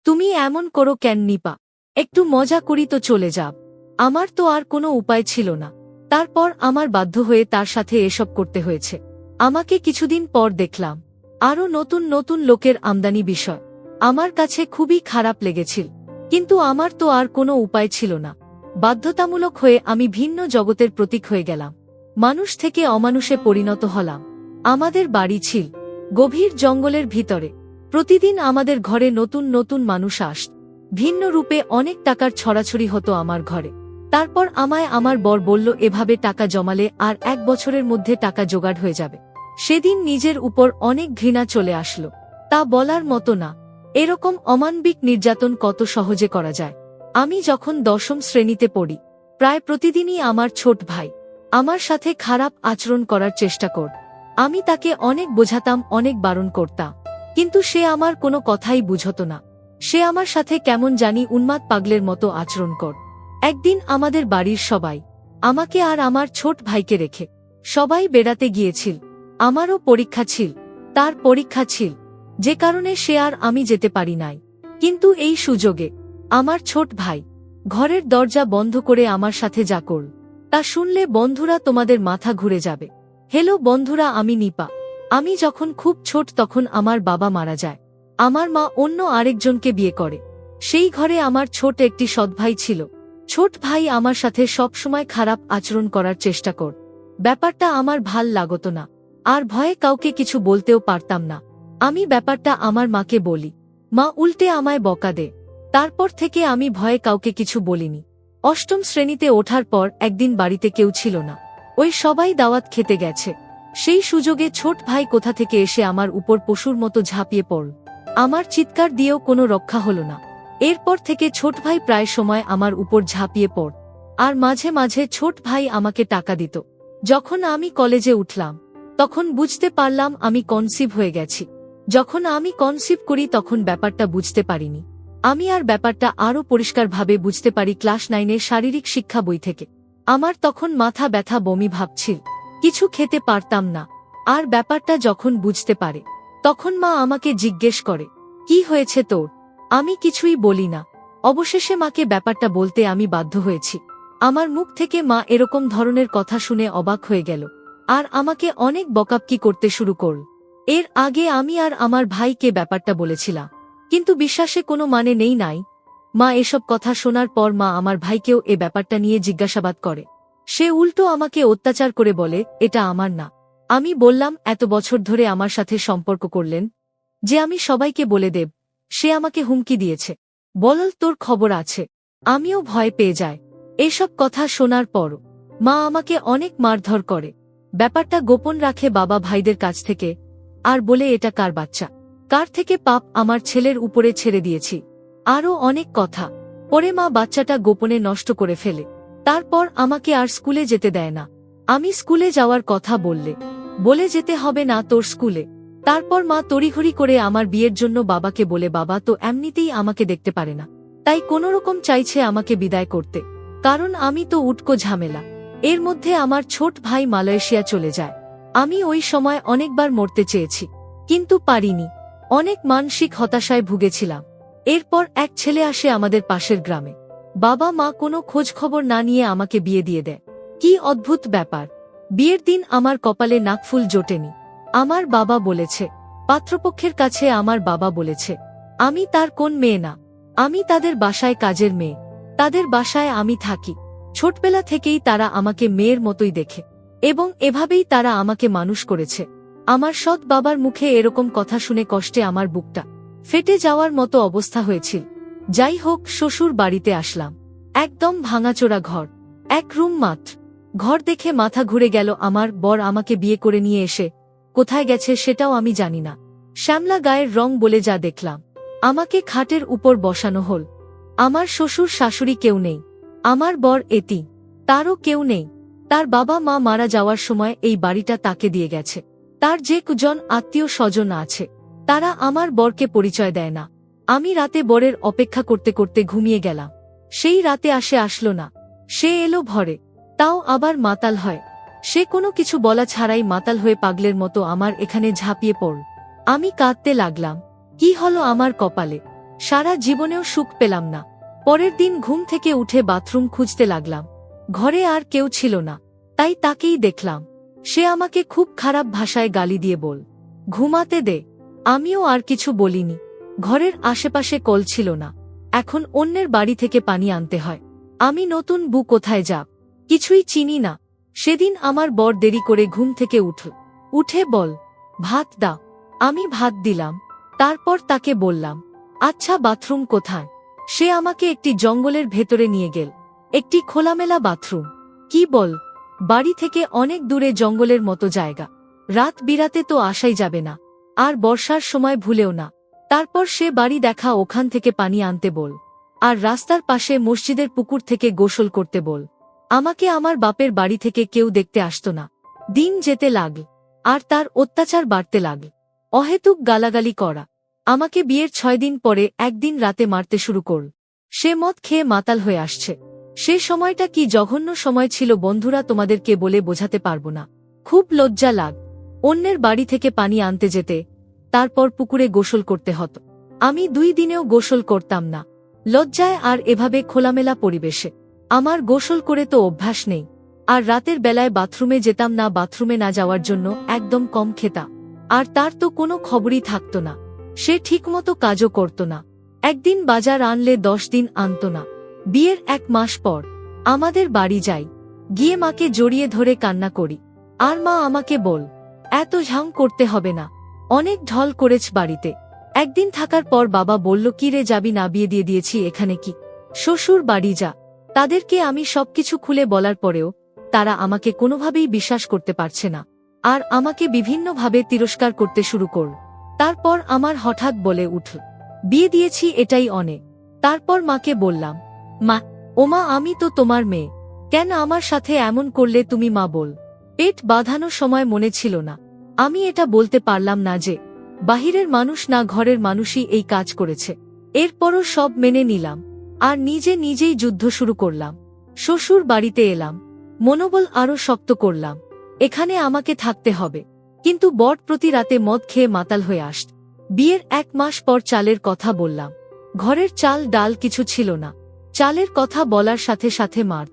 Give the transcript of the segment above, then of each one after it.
তুমি এমন করো কেন নিপা? একটু মজা করি তো চলে যাব। আমার তো আর কোনো উপায় ছিল না। তারপর আমার বাধ্য হয়ে তার সাথে এসব করতে হয়েছে। আমাকে কিছুদিন পর দেখলাম আরও নতুন নতুন লোকের আমদানি বিষয়। আমার কাছে খুবই খারাপ লেগেছিল, কিন্তু আমার তো আর কোনো উপায় ছিল না। বাধ্যতামূলক হয়ে আমি ভিন্ন জগতের প্রতীক হয়ে গেলাম। মানুষ থেকে অমানুষে পরিণত হলাম। আমাদের বাড়ি ছিল গভীর জঙ্গলের ভিতরে। প্রতিদিন আমাদের ঘরে নতুন নতুন মানুষ আসত। ভিন্ন রূপে অনেক টাকার ছড়াছড়ি হতো আমার ঘরে। তারপর আমায় আমার বর বলল, এভাবে টাকা জমালে আর 1 বছরের মধ্যে টাকা জোগাড় হয়ে যাবে। সেদিন নিজের উপর অনেক ঘৃণা চলে আসলো। তা বলার মতো না। এরকম অমানবিক নির্যাতন কত সহজে করা যায়। আমি যখন 10ম শ্রেণীতে পড়ি, প্রায় প্রতিদিনই আমার ছোট ভাই আমার সাথে খারাপ আচরণ করার চেষ্টা কর। আমি তাকে অনেক বোঝাতাম, অনেক বারণ করতাম, কিন্তু সে আমার কোনো কথাই বুঝত না। সে আমার সাথে কেমন জানি উন্মাদ পাগলের মতো আচরণ কর। একদিন আমাদের বাড়ির সবাই, আমাকে আর আমার ছোট ভাইকে রেখে সবাই বেড়াতে গিয়েছিল। আমারও পরীক্ষা ছিল, তার পরীক্ষা ছিল, যে কারণে সে আর আমি যেতে পারি নাই। কিন্তু এই সুযোগে আমার ছোট ভাই ঘরের দরজা বন্ধ করে আমার সাথে যা করল, তা শুনলে বন্ধুরা তোমাদের মাথা ঘুরে যাবে। হ্যালো বন্ধুরা, আমি নিপা। আমি যখন খুব ছোট তখন আমার বাবা মারা যায়। আমার মা অন্য আরেকজনকে বিয়ে করে। সেই ঘরে আমার ছোট একটি সৎভাই ছিল। ছোট ভাই আমার সাথে সবসময় খারাপ আচরণ করার চেষ্টা কর। ব্যাপারটা আমার ভাল লাগত না, আর ভয়ে কাউকে কিছু বলতেও পারতাম না। আমি ব্যাপারটা আমার মাকে বলি, মা উল্টে আমায় বকা দে। তারপর থেকে আমি ভয়ে কাউকে কিছু বলিনি। 8ম শ্রেণীতে ওঠার পর একদিন বাড়িতে কেউ ছিল না। ওই সবাই দাওয়াত খেতে গেছে। সেই সুযোগে ছোট ভাই কোথা থেকে এসে আমার উপর পশুর মতো ঝাঁপিয়ে পড়ল। আমার চিৎকার দিয়েও কোনো রক্ষা হল না। এরপর থেকে ছোট ভাই প্রায় সময় আমার উপর ঝাঁপিয়ে পড়, আর মাঝে মাঝে ছোট ভাই আমাকে টাকা দিত। যখন আমি কলেজে উঠলাম, তখন বুঝতে পারলাম আমি কনসিভ হয়ে গেছি। যখন আমি কনসিভ করি তখন ব্যাপারটা বুঝতে পারিনি। আমি আর ব্যাপারটা আরও পরিষ্কারভাবে বুঝতে পারি ক্লাস 9-এর শারীরিক শিক্ষা বই থেকে। আমার তখন মাথা ব্যথা, বমি ভাবছিল, কিছু খেতে পারতাম না। আর ব্যাপারটা যখন বুঝতে পারে, তখন মা আমাকে জিজ্ঞেস করে, কি হয়েছে তোর? আমি কিছুই বলি না। অবশেষে মাকে ব্যাপারটা বলতে আমি বাধ্য হয়েছি। আমার মুখ থেকে মা এরকম ধরনের কথা শুনে অবাক হয়ে গেল, আর আমাকে অনেক বকাবকি করতে শুরু করল। এর আগে আমি আর আমার ভাইকে ব্যাপারটা বলেছিলাম, কিন্তু বিশ্বাসে কোনো মানে নেই নাই। মা এসব কথা শোনার পর মা আমার ভাইকেও এ ব্যাপারটা নিয়ে জিজ্ঞাসাবাদ করে। সে উল্টো আমাকে অত্যাচার করে বলে, এটা আমার না। আমি বললাম, এত বছর ধরে আমার সাথে সম্পর্ক করলেন যে আমি সবাইকে বলে দেব। সে আমাকে হুমকি দিয়েছে, বল তোর খবর আছে। আমিও ভয় পেয়ে যাই। এসব কথা শোনার পর মা আমাকে অনেক মারধর করে। ব্যাপারটা গোপন রাখে বাবা ভাইদের কাছ থেকে, আর বলে এটা কার বাচ্চা, কার থেকে পাপ আমার ছেলের উপরে ছেড়ে দিয়েছি, আরও অনেক কথা। পরে মা বাচ্চাটা গোপনে নষ্ট করে ফেলে। তারপর আমাকে আর স্কুলে যেতে দেয় না। আমি স্কুলে যাওয়ার কথা বলে যেতে হবে না তোর স্কুলে। তারপর মা তড়িঘড়ি করে আমার বিয়ের জন্য বাবাকে বলে, বাবা তো এমনিতেই আমাকে দেখতে পারে না, তাই কোনোরকম চাইছে আমাকে বিদায় করতে, কারণ আমি তো উটকো ঝামেলা। এর মধ্যে আমার ছোট ভাই মালয়েশিয়া চলে যায়। আমি ওই সময় অনেকবার মরতে চেয়েছি, কিন্তু পারিনি। অনেক মানসিক হতাশায় ভুগেছিলাম। এরপর এক ছেলে আসে আমাদের পাশের গ্রামে। বাবা মা কোনো খোঁজ খবর না নিয়ে আমাকে বিয়ে দিয়ে দেয়। কি অদ্ভুত ব্যাপার! বিয়ের দিন আমার কপালে নাকফুল জোটেনি। আমার বাবা বলেছে, পাত্রপক্ষের কাছে আমার বাবা বলেছে, আমি তার কোন মেয়ে না, আমি তাদের বাসায় কাজের মেয়ে। তাদের বাসায় আমি থাকি। ছোটবেলা থেকেই তারা আমাকে মেয়ের মতোই দেখে, এবং এভাবেই তারা আমাকে মানুষ করেছে। আমার সৎ বাবার মুখে এরকম কথা শুনে কষ্টে আমার বুকটা ফেটে যাওয়ার মতো অবস্থা হয়েছিল। যাই হোক, শ্বশুর বাড়িতে আসলাম। একদম ভাঙাচোরা ঘর, 1 রুম মাত্র। ঘর দেখে মাথা ঘুরে গেল। আমার বর আমাকে বিয়ে করে নিয়ে এসে কোথায় গেছে সেটাও আমি জানি না। শ্যামলা গায়ের রং বলে যা দেখলাম। আমাকে খাটের উপর বসানো হল। আমার শ্বশুর শাশুড়ি কেউ নেই। আমার বর এতি, তারও কেউ নেই। তার বাবা মা মারা যাওয়ার সময় এই বাড়িটা তাকে দিয়ে গেছে। তার যে কজন আত্মীয় স্বজন আছে, তারা আমার বরকে পরিচয় দেয় না। আমি রাতে বরের অপেক্ষা করতে করতে ঘুমিয়ে গেলাম। সেই রাতে আসলো না। সে এলো ভরে, তাও আবার মাতাল হয়। সে কোনো কিছু বলা ছাড়াই মাতাল হয়ে পাগলের মতো আমার এখানে ঝাঁপিয়ে পড়ল। আমি কাঁদতে লাগলাম। কি হলো আমার কপালে? সারা জীবনেও সুখ পেলাম না। পরের দিন ঘুম থেকে উঠে বাথরুম খুঁজতে লাগলাম। ঘরে আর কেউ ছিল না, তাই তাকেই দেখলাম। সে আমাকে খুব খারাপ ভাষায় গালি দিয়ে বল, ঘুমাতে দে। আমিও আর কিছু বলিনি। ঘরের আশেপাশে কল ছিল না, এখন অন্যের বাড়ি থেকে পানি আনতে হয়। আমি নতুন বউ, কোথায় যাব, কিছুই চিনি না। সেদিন আমার বর দেরি করে ঘুম থেকে উঠে বল, ভাত দাও। আমি ভাত দিলাম। তারপর তাকে বললাম, আচ্ছা বাথরুম কোথায়? সে আমাকে একটি জঙ্গলের ভেতরে নিয়ে গেল। একটি খোলামেলা বাথরুম। কি বল, বাড়ি থেকে অনেক দূরে জঙ্গলের মতো জায়গা। রাত বিরাতে তো আসাই যাবে না, আর বর্ষার সময় ভুলেও না। তারপর সে বাড়ি দেখা, ওখান থেকে পানি আনতে বল, আর রাস্তার পাশে মসজিদের পুকুর থেকে গোসল করতে বল। আমাকে আমার বাপের বাড়ি থেকে কেউ দেখতে আসত না। দিন যেতে লাগল, আর তার অত্যাচার বাড়তে লাগল। অহেতুক গালাগালি করা। আমাকে বিয়ের 6 দিন পরে একদিন রাতে মারতে শুরু করল। সে মদ খেয়ে মাতাল হয়ে আসছে। সে সময়টা কি জঘন্য সময় ছিল বন্ধুরা, তোমাদেরকে বলে বোঝাতে পারবো না। খুব লজ্জা লাগ। অন্যের বাড়ি থেকে পানি আনতে যেতে, তারপর পুকুরে গোসল করতে হতো। আমি 2 দিনেও গোসল করতাম না, লজ্জায়। আর এভাবে খোলামেলা পরিবেশে আমার গোসল করে তো অভ্যাস নেই। আর রাতের বেলায় বাথরুমে যেতাম না। বাথরুমে না যাওয়ার জন্য একদম কম খেতাম। আর তার তো কোনো খবরই থাকত না। সে ঠিকমতো কাজও করত না। একদিন বাজার আনলে 10 দিন আনত না। বিয়ের 1 মাস পর আমাদের বাড়ি যাই। গিয়ে মাকে জড়িয়ে ধরে কান্না করি। আর মা আমাকে বল, এত ঝাং করতে হবে না, অনেক ঢল করেছ বাড়িতে। একদিন থাকার পর বাবা বলল, কি রে যাবি না? বিয়ে দিয়ে দিয়েছি, এখানে কি? শ্বশুর বাড়ি যা। তাদেরকে আমি সবকিছু খুলে বলার পরেও তারা আমাকে কোনোভাবেই বিশ্বাস করতে পারছে না, আর আমাকে বিভিন্নভাবে তিরস্কার করতে শুরু করল। তারপর আমার হঠাৎ বলে উঠল, বিয়ে দিয়েছি, এটাই অনেক। তারপর মাকে বললাম, মা, ওমা, আমি তো তোমার মেয়ে, কেন আমার সাথে এমন করলে তুমি? মা বল, পেট বাঁধানোর সময় মনে ছিল না। আমি এটা বলতে পারলাম না যে বাহিরের মানুষ না, ঘরের মানুষই এই কাজ করেছে। এরপরও সব মেনে নিলাম, আর নিজেই যুদ্ধ শুরু করলাম। শ্বশুর বাড়িতে এলাম, মনোবল আরও শক্ত করলাম। এখানে আমাকে থাকতে হবে। কিন্তু বর প্রতি রাতে মদ খেয়ে মাতাল হয়ে আসত। বিয়ের 1 মাস পর চালের কথা বললাম। ঘরের চাল ডাল কিছু ছিল না। চালের কথা বলার সাথে সাথে মার,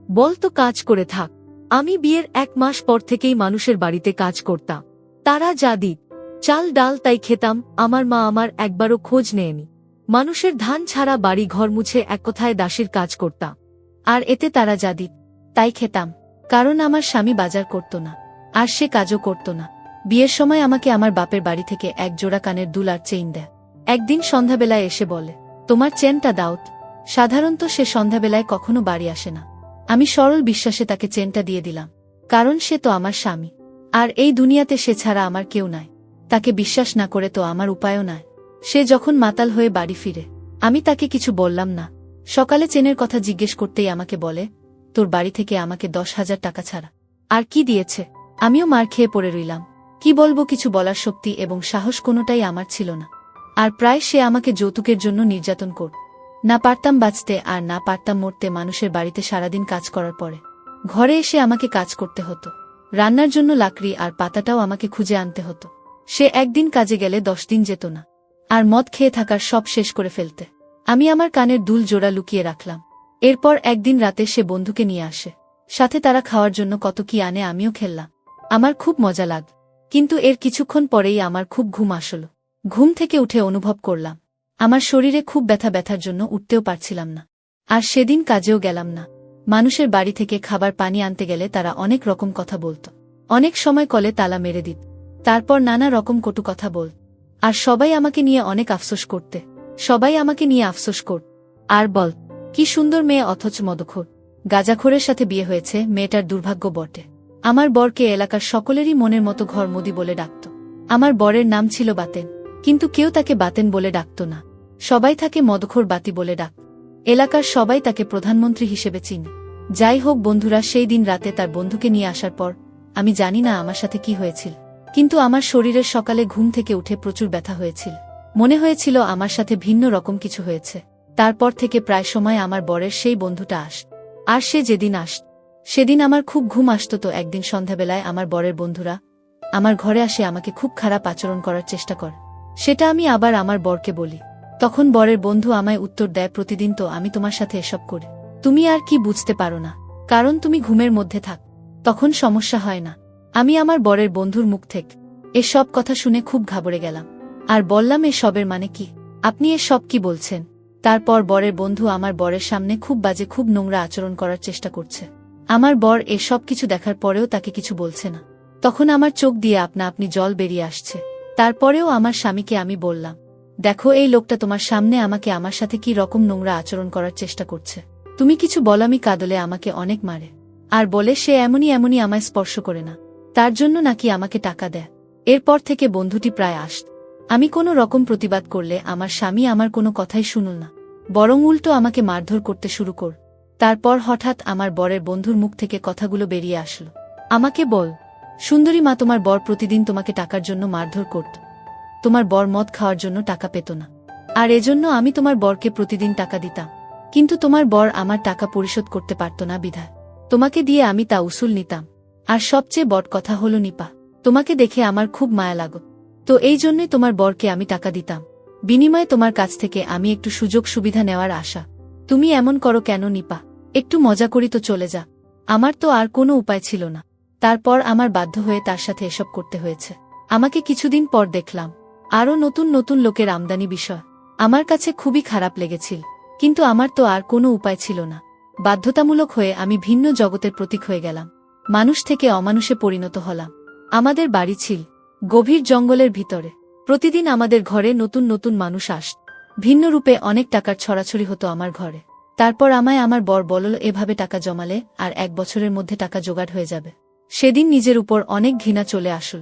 বলতো কাজ করে থাক। আমি বিয়ের 1 মাস পর থেকেই মানুষের বাড়িতে কাজ করতাম। তারা যা দিত, চাল ডাল, তাই খেতাম। আমার মা আমার একবারও খোঁজ নেয়নি। মানুষের ধান ছাড়া বাড়ি ঘর মুছে এক কথায় দাসীর কাজ করতাম। আর এতে তারা যা দিত তাই খেতাম, কারণ আমার স্বামী বাজার করত না, আর সে কাজও করত না। বিয়ের সময় আমাকে আমার বাপের বাড়ি থেকে 1 জোড়া কানের দুল আর চেইন দেয়। একদিন সন্ধ্যাবেলায় এসে বলে, তোমার চেনটা দাওত। সাধারণত সে সন্ধ্যাবেলায় কখনো বাড়ি আসে না। আমি সরল বিশ্বাসে তাকে চেনটা দিয়ে দিলাম, কারণ সে তো আমার স্বামী, আর এই দুনিয়াতে সে ছাড়া আমার কেউ নাই। তাকে বিশ্বাস না করে তো আমার উপায়ও নাই। সে যখন মাতাল হয়ে বাড়ি ফিরে, আমি তাকে কিছু বললাম না। সকালে চেনের কথা জিজ্ঞেস করতেই আমাকে বলে, তোর বাড়ি থেকে আমাকে 10,000 টাকা ছাড়া আর কি দিয়েছে? আমিও মার খেয়ে পড়ে রইলাম। কি বলবো, কিছু বলার শক্তি এবং সাহস কোনোটাই আমার ছিল না। আর প্রায় সে আমাকে যৌতুকের জন্য নির্যাতন করত। না পারতাম বাঁচতে, আর না পারতাম মরতে। মানুষের বাড়িতে সারাদিন কাজ করার পরে ঘরে এসে আমাকে কাজ করতে হতো। রান্নার জন্য লাকড়ি আর পাতাটাও আমাকে খুঁজে আনতে হতো। সে একদিন কাজে গেলে 10 দিন যেত না, আর মদ খেয়ে থাকার সব শেষ করে ফেলতে। আমি আমার কানের দুল জোড়া লুকিয়ে রাখলাম। এরপর একদিন রাতে সে বন্ধুকে নিয়ে আসে, সাথে তারা খাওয়ার জন্য কত কি আনে। আমিও খেললাম, আমার খুব মজা লাগ। কিন্তু এর কিছুক্ষণ পরেই আমার খুব ঘুম আসল। ঘুম থেকে উঠে অনুভব করলাম আমার শরীরে খুব ব্যথার জন্য উঠতেও পারছিলাম না। আর সেদিন কাজেও গেলাম না। মানুষের বাড়ি থেকে খাবার পানি আনতে গেলে তারা অনেক রকম কথা বলত। অনেক সময় কলে তালা মেরে দিত, তারপর নানা রকম কটু কথা বল। আর সবাই আমাকে নিয়ে অনেক আফসোস করতে। সবাই আমাকে নিয়ে আফসোস করত আর বল, কি সুন্দর মেয়ে, অথচ মদখোর গাঁজাখোরের সাথে বিয়ে হয়েছে। মেয়েটার দুর্ভাগ্য বটে। আমার বরকে এলাকার সকলেরই মনের মতো ঘরমুদি বলে ডাকত। আমার বরের নাম ছিল বাতেন, কিন্তু কেউ তাকে বাতেন বলে ডাকত না। সবাই তাকে মদখোর বাতি বলে ডাকত। এলাকার সবাই তাকে প্রধানমন্ত্রী হিসেবে চিনে। যাই হোক বন্ধুরা, সেই দিন রাতে তার বন্ধুকে নিয়ে আসার পর আমি জানি না আমার সাথে কি হয়েছিল, কিন্তু আমার শরীরের সকালে ঘুম থেকে উঠে প্রচুর ব্যথা হয়েছিল। মনে হয়েছিল আমার সাথে ভিন্ন রকম কিছু হয়েছে। তারপর থেকে প্রায় সময় আমার বরের সেই বন্ধুটা আর সে যেদিন আসত সেদিন আমার খুব ঘুম আসত। তো একদিন সন্ধ্যাবেলায় আমার বরের বন্ধুরা আমার ঘরে আসে, আমাকে খুব খারাপ আচরণ করার চেষ্টা করে। সেটা আমি আবার আমার বরকে বলি। তখন বরের বন্ধু আমায় উত্তর দেয়, প্রতিদিন তো আমি তোমার সাথে এসব করি, তুমি আর কি বুঝতে পারো না, কারণ তুমি ঘুমের মধ্যে থাক, তখন সমস্যা হয় না। আমি আমার বরের বন্ধুর মুখ থেকে এসব কথা শুনে খুব ঘাবড়ে গেলাম, আর বললাম এসবের মানে কি, আপনি এসব কি বলছেন? তারপর বরের বন্ধু আমার বরের সামনে খুব বাজে, খুব নোংরা আচরণ করার চেষ্টা করছে। আমার বর এসব কিছু দেখার পরেও তাকে কিছু বলছে না। তখন আমার চোখ দিয়ে আপনা আপনি জল বেরিয়ে আসছে। তারপরেও আমার স্বামীকে আমি বললাম, দেখো এই লোকটা তোমার সামনে আমাকে আমার সাথে কি রকম নোংরা আচরণ করার চেষ্টা করছে, তুমি কিছু বলো। আমি কাঁদলে আমাকে অনেক মারে, আর বলে সে এমনই এমনই আমায় স্পর্শ করে না, তার জন্য নাকি আমাকে টাকা দেয়। এরপর থেকে বন্ধুটি প্রায় আসত। আমি কোনো রকম প্রতিবাদ করলে আমার স্বামী আমার কোনো কথাই শুনল না, বরং উল্টো আমাকে মারধর করতে শুরু কর। তারপর হঠাৎ আমার বরের বন্ধুর মুখ থেকে কথাগুলো বেরিয়ে আসলো, আমাকে বল, সুন্দরী মা, তোমার বর প্রতিদিন তোমাকে টাকার জন্য মারধর করত, তোমার বর মদ খাওয়ার জন্য টাকা পেত না, আর এজন্য আমি তোমার বরকে প্রতিদিন টাকা দিতাম, কিন্তু তোমার বর আমার টাকা পরিশোধ করতে পারত না বিধায় তোমাকে দিয়ে আমি তা উসুল নিতাম। আর সবচেয়ে বড় কথা হলো নিপা, তোমাকে দেখে আমার খুব মায়া লাগত, তো এই জন্যই তোমার বরকে আমি টাকা দিতাম, বিনিময়ে তোমার কাছ থেকে আমি একটু সুযোগ সুবিধা নেওয়ার আশা। তুমি এমন করো কেন নিপা? একটু মজা করি তো চলে যা। আমার তো আর কোনো উপায় ছিল না, তারপর আমার বাধ্য হয়ে তার সাথে এসব করতে হয়েছে। আমাকে কিছুদিন পর দেখলাম আরও নতুন নতুন লোকের আমদানি বিষয়। আমার কাছে খুবই খারাপ লেগেছিল, কিন্তু আমার তো আর কোনো উপায় ছিল না। বাধ্যতামূলক হয়ে আমি ভিন্ন জগতের প্রতীক হয়ে গেলাম, মানুষ থেকে অমানুষে পরিণত হলাম। আমাদের বাড়ি ছিল গভীর জঙ্গলের ভিতরে। প্রতিদিন আমাদের ঘরে নতুন নতুন মানুষ আসত, ভিন্ন রূপে অনেক টাকার ছড়াছড়ি হতো আমার ঘরে। তারপর আমায় আমার বর বলল, এভাবে টাকা জমালে আর 1 বছরের মধ্যে টাকা জোগাড় হয়ে যাবে। সেদিন নিজের উপর অনেক ঘৃণা চলে আসল,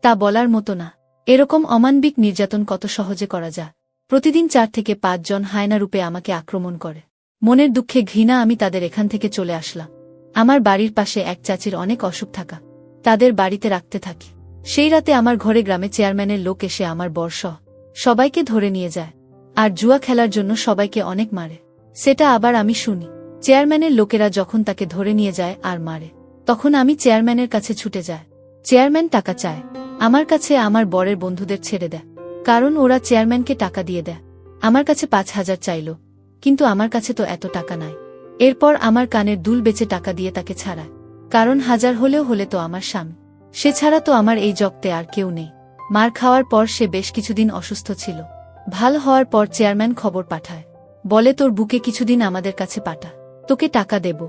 তা বলার মতো না। এরকম অমানবিক নির্যাতন কত সহজে করা যায়। প্রতিদিন 4 থেকে 5 জন হায়না রূপে আমাকে আক্রমণ করে। মনের দুঃখে ঘৃণা আমি তাদের এখান থেকে চলে আসলাম। আমার বাড়ির পাশে এক চাচির অনেক অসুখ থাকা, তাদের বাড়িতে রাখতে থাকি। সেই রাতে আমার ঘরে গ্রামে চেয়ারম্যানের লোক এসে আমার বরসহ সবাইকে ধরে নিয়ে যায়, আর জুয়া খেলার জন্য সবাইকে অনেক মারে। সেটা আবার আমি শুনি। চেয়ারম্যানের লোকেরা যখন তাকে ধরে নিয়ে যায় আর মারে, তখন আমি চেয়ারম্যানের কাছে ছুটে যায়। চেয়ারম্যান টাকা চায় আমার কাছে, আমার বরের বন্ধুদের ছেড়ে দেয়, কারণ ওরা চেয়ারম্যানকে টাকা দিয়ে দেয়। আমার কাছে 5,000 চাইল, কিন্তু আমার কাছে তো এত টাকা নাই। এরপর আমার কানের দুল বেচে টাকা দিয়ে তাকে ছাড়ায়, কারণ 1000 হলেও হলে তো আমার স্বামী, সে ছাড়া তো আমার এই জগতে আর কেউ নেই। মার খাওয়ার পর সে বেশ কিছুদিন অসুস্থ ছিল। ভাল হওয়ার পর চেয়ারম্যান খবর পাঠায়, বলে তোর বুকে কিছুদিন আমাদের কাছে পাঠা, তোকে টাকা দেব।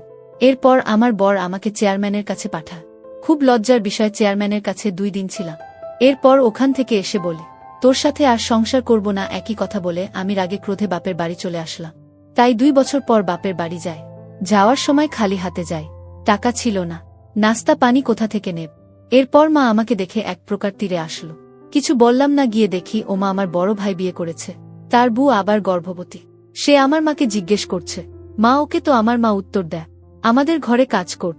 এরপর আমার বর আমাকে চেয়ারম্যানের কাছে পাঠায়। খুব লজ্জার বিষয়, চেয়ারম্যানের কাছে 2 দিন ছিলাম। এরপর ওখান থেকে এসে বলে, তোর সাথে আর সংসার করব না। একই কথা বলে আমি রাগে ক্রোধে বাপের বাড়ি চলে আসলাম। তাই 2 বছর পর বাপের বাড়ি যায়। যাওয়ার সময় খালি হাতে যাই, টাকা ছিল না, নাস্তা পানি কোথা থেকে নেব। এরপর মা আমাকে দেখে এক প্রকার তীরে আসলো। কিছু বললাম না, গিয়ে দেখি ওমা আমার বড় ভাই বিয়ে করেছে, তার বউ আবার গর্ভবতী। সে আমার মাকে জিজ্ঞেস করছে, মা ওকে তো আমার মা উত্তর দেয়, আমাদের ঘরে কাজ কর।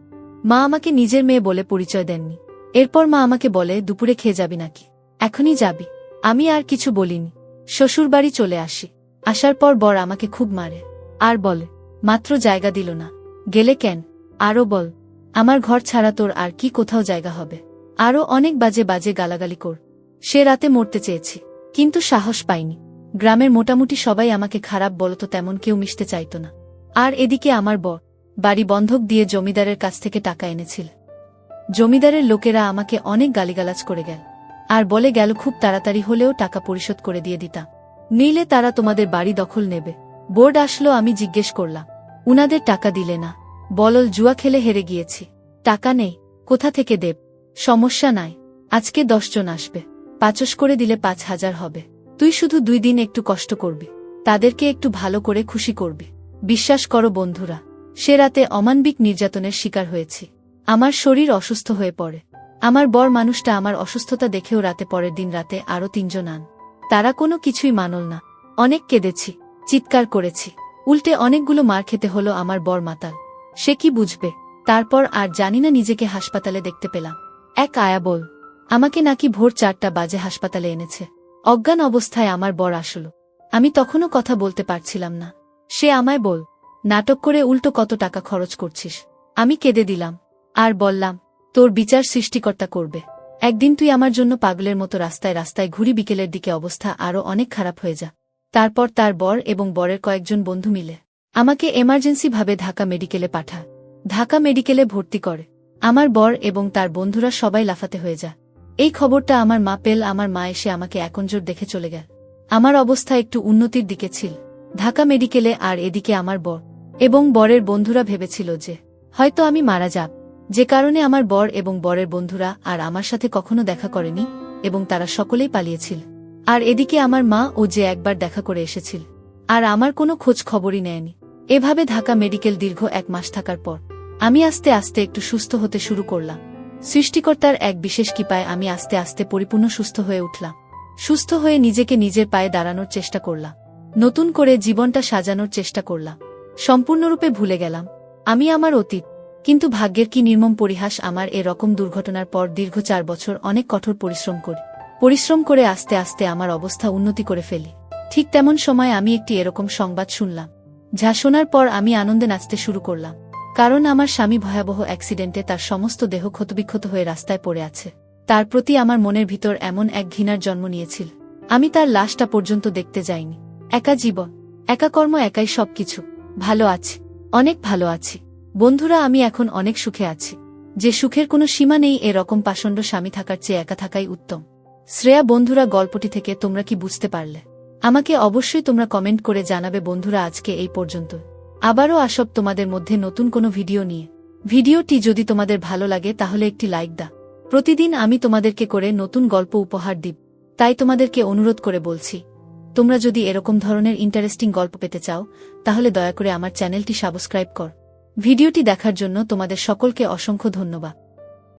মা আমাকে নিজের মেয়ে বলে পরিচয় দেননি। এরপর মা আমাকে বলে, দুপুরে খেয়ে যাবি নাকি? এখনই যাবি? আমি আর কিছু বলিনি, শ্বশুরবাড়ি চলে আসি। আসার পর বর আমাকে খুব মারে, আর বলে, মাত্র জায়গা দিল না, গেলে কেন? আরও বল, আমার ঘর ছাড়া তোর আর কি কোথাও জায়গা হবে? আরও অনেক বাজে বাজে গালাগালি কর। সে রাতে মরতে চেয়েছি, কিন্তু সাহস পাইনি। গ্রামের মোটামুটি সবাই আমাকে খারাপ বলতো, তেমন কেউ মিশতে চাইত না। আর এদিকে আমার বর বাড়ি বন্ধক দিয়ে জমিদারের কাছ থেকে টাকা এনেছিল। জমিদারের লোকেরা আমাকে অনেক গালিগালাজ করে গেল, আর বলে গেল খুব তাড়াতাড়ি হলেও টাকা পরিশোধ করে দিয়ে দিতাম, নিলে তারা তোমাদের বাড়ি দখল নেবে। বোর্ড আসলো, আমি জিজ্ঞেস করলাম, উনাদের টাকা দিলে না? বলল, জুয়া খেলে হেরে গিয়েছি, টাকা নেই, কোথা থেকে দেব? সমস্যা নাই, আজকে 10 জন আসবে, 5 করে দিলে 5,000 হবে। তুই শুধু 2 দিন একটু কষ্ট করবি, তাদেরকে একটু ভালো করে খুশি করবি। বিশ্বাস করো বন্ধুরা, সে রাতে অমানবিক নির্যাতনের শিকার হয়েছি। আমার শরীর অসুস্থ হয়ে পড়ে। আমার বর মানুষটা আমার অসুস্থতা দেখেও রাতে, পরের দিন রাতে আরও 3 জন আন। তারা কোনো কিছুই মানল না। অনেক কেঁদেছি, চিৎকার করেছি, উল্টে অনেকগুলো মার খেতে হলো। আমার বর মাতাল, সে কি বুঝবে? তারপর আর জানি না, নিজেকে হাসপাতালে দেখতে পেলাম। এক আয়া বল, আমাকে নাকি ভোর 4টা বাজে হাসপাতালে এনেছে। অজ্ঞান অবস্থায় আমার বর আসলো। আমি তখনও কথা বলতে পারছিলাম না। সে আমায় বল, নাটক করে উল্টো কত টাকা খরচ করছিস। আমি কেঁদে দিলাম, আর বললাম, তোর বিচার সৃষ্টিকর্তা করবে। একদিন তুই আমার জন্য পাগলের মতো রাস্তায় রাস্তায় ঘুরি, বিকেলের দিকে অবস্থা আরও অনেক খারাপ হয়ে যা। তারপর তার বর এবং বরের কয়েকজন বন্ধু মিলে আমাকে এমার্জেন্সি ভাবে ঢাকা মেডিকেলে পাঠায়। ঢাকা মেডিকেলে ভর্তি করে। আমার বর এবং তার বন্ধুরা সবাই লাফাতে হয়ে যায়। এই খবরটা আমার মা পেল। আমার মা এসে আমাকে একনজর দেখে চলে গেল। আমার অবস্থা একটু উন্নতির দিকে ছিল ঢাকা মেডিকেলে, আর এদিকে আমার বর এবং বরের বন্ধুরা ভেবেছিল যে হয়তো আমি মারা যাব, যে কারণে আমার বর এবং বরের বন্ধুরা আর আমার সাথে কখনো দেখা করেনি এবং তারা সকলেই পালিয়েছিল। আর এদিকে আমার মা ও যে একবার দেখা করে এসেছিল আর আমার কোনো খোঁজ খবরই নেয়নি। এভাবে ঢাকা মেডিকেল দীর্ঘ 1 মাস থাকার পর আমি আস্তে আস্তে একটু সুস্থ হতে শুরু করলাম। সৃষ্টিকর্তার এক বিশেষ কৃপায় আমি আস্তে আস্তে পরিপূর্ণ সুস্থ হয়ে উঠলাম। সুস্থ হয়ে নিজেকে নিজের পায়ে দাঁড়ানোর চেষ্টা করলাম। নতুন করে জীবনটা সাজানোর চেষ্টা করলাম। সম্পূর্ণরূপে ভুলে গেলাম আমি আমার অতীত। কিন্তু ভাগ্যের কি নির্মম পরিহাস, আমার এরকম দুর্ঘটনার পর দীর্ঘ 4 বছর অনেক কঠোর পরিশ্রম করে আস্তে আস্তে আমার অবস্থা উন্নতি করে ফেলি। ঠিক তেমন সময় আমি একটি এরকম সংবাদ শুনলাম, যা শোনার পর আমি আনন্দে নাচতে শুরু করলাম। কারণ আমার স্বামী ভয়াবহ অ্যাক্সিডেন্টে তার সমস্ত দেহ ক্ষতবিক্ষত হয়ে রাস্তায় পড়ে আছে। তার প্রতি আমার মনের ভিতর এমন এক ঘৃণার জন্ম নিয়েছিল, আমি তার লাশটা পর্যন্ত দেখতে যাইনি। একা জীবন, একা কর্ম, একাই সবকিছু। ভালো আছি, অনেক ভালো আছি বন্ধুরা। আমি এখন অনেক সুখে আছি, যে সুখের কোনো সীমা নেই। এরকম পাষণ্ড স্বামী থাকার চেয়ে একা থাকাই উত্তম। শ্রেয়া বন্ধুরা, গল্পটি থেকে তোমরা কি বুঝতে পারলে? আমাকে অবশ্যই তোমরা কমেন্ট করে জানাবে বন্ধুরা। আজকে এই পর্যন্ত, আবারও আসব তোমাদের মধ্যে নতুন কোনো ভিডিও নিয়ে। ভিডিওটি যদি তোমাদের ভালো লাগে তাহলে একটি লাইক দাও। প্রতিদিন আমি তোমাদেরকে করে নতুন গল্প উপহার দিব, তাই তোমাদেরকে অনুরোধ করে বলছি, তোমরা যদি এরকম ধরনের ইন্টারেস্টিং গল্প পেতে চাও তাহলে দয়া করে আমার চ্যানেলটি সাবস্ক্রাইব কর। ভিডিওটি দেখার জন্য তোমাদের সকলকে অসংখ্য ধন্যবাদ।